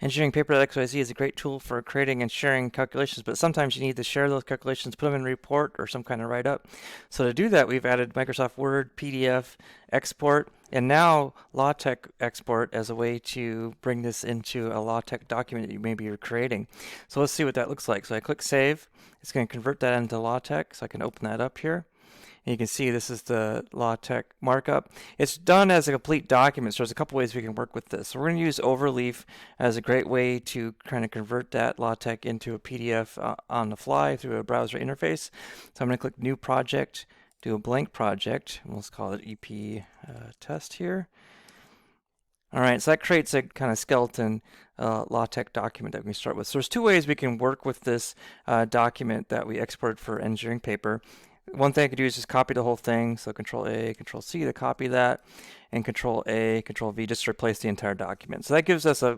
EngineeringPaper.xyz is a great tool for creating and sharing calculations, but sometimes you need to share those calculations, put them in a report or some kind of write-up. So to do that, we've added Microsoft Word, PDF, export, and now LaTeX export as a way to bring this into a LaTeX document that you maybe are creating. So let's see what that looks like. So I click Save. It's going to convert that into LaTeX. So I can open that up here. And you can see this is the LaTeX markup. It's done as a complete document, so there's a couple ways we can work with this. So we're going to use Overleaf as a great way to kind of convert that LaTeX into a PDF on the fly through a browser interface. So I'm going to click New Project, do a blank project, and let's call it EP test here. All right, so that creates a kind of skeleton LaTeX document that we can start with. So there's two ways we can work with this document that we exported for engineering paper. One thing I could do is just copy the whole thing. So Control A, Control C to copy that, and Control A, Control V just to replace the entire document. So that gives us a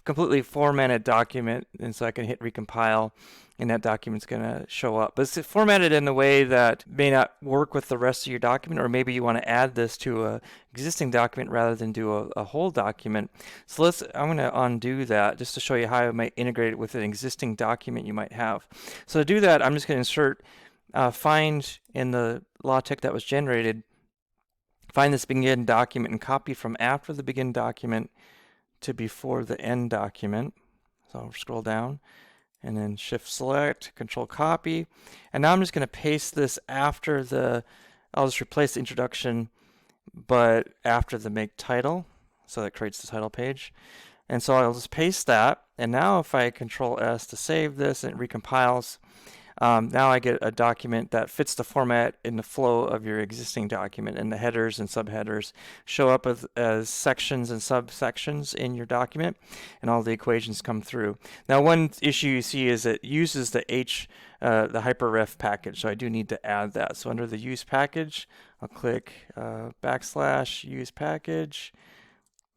completely formatted document, and so I can hit recompile, and that document's going to show up. But it's formatted in a way that may not work with the rest of your document, or maybe you want to add this to an existing document rather than do a whole document. So I'm going to undo that just to show you how I might integrate it with an existing document you might have. So to do that, I'm just going to insert find in the LaTeX that was generated, find this begin document and copy from after the begin document to before the end document. So I'll scroll down and then shift select, control copy. And now I'm just going to paste this after I'll just replace the introduction, but after the make title. So that creates the title page. And so I'll just paste that. And now if I control S to save this and it recompiles, now I get a document that fits the format in the flow of your existing document, and the headers and subheaders show up as sections and subsections in your document, and all the equations come through. Now one issue you see is it uses the the hyperref package, so I do need to add that. So under the use package, I'll click /use package,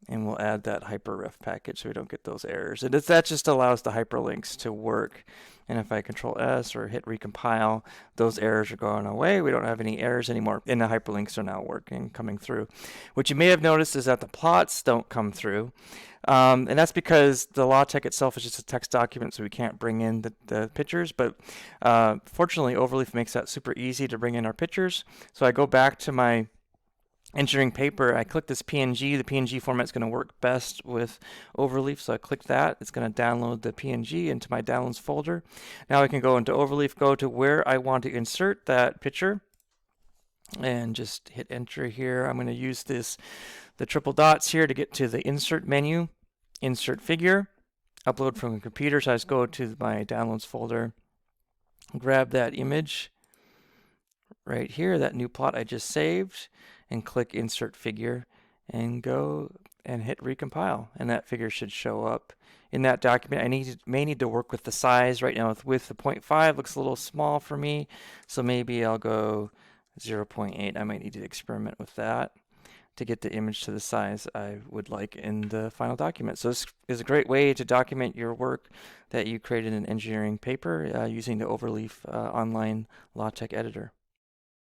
and we'll add that hyperref package so we don't get those errors. And that just allows the hyperlinks to work. And if I control S or hit recompile, those errors are going away. We don't have any errors anymore, and the hyperlinks are now working, coming through. What you may have noticed is that the plots don't come through. And that's because the LaTeX itself is just a text document, so we can't bring in the pictures. But fortunately, Overleaf makes that super easy to bring in our pictures. So I go back to my engineering paper, I click this PNG. The PNG format is going to work best with Overleaf, so I click that. It's going to download the PNG into my downloads folder. Now I can go into Overleaf, go to where I want to insert that picture, and just hit enter here. I'm going to use the triple dots here to get to the insert menu, insert figure, upload from a computer. So I just go to my downloads folder, grab that image right here, that new plot I just saved, and click insert figure and go and hit recompile, and that figure should show up in that document. I may need to work with the size. Right now with the 0.5 looks a little small for me, so maybe I'll go 0.8. I might need to experiment with that to get the image to the size I would like in the final document. So this is a great way to document your work that you created in engineering paper using the Overleaf online LaTeX editor.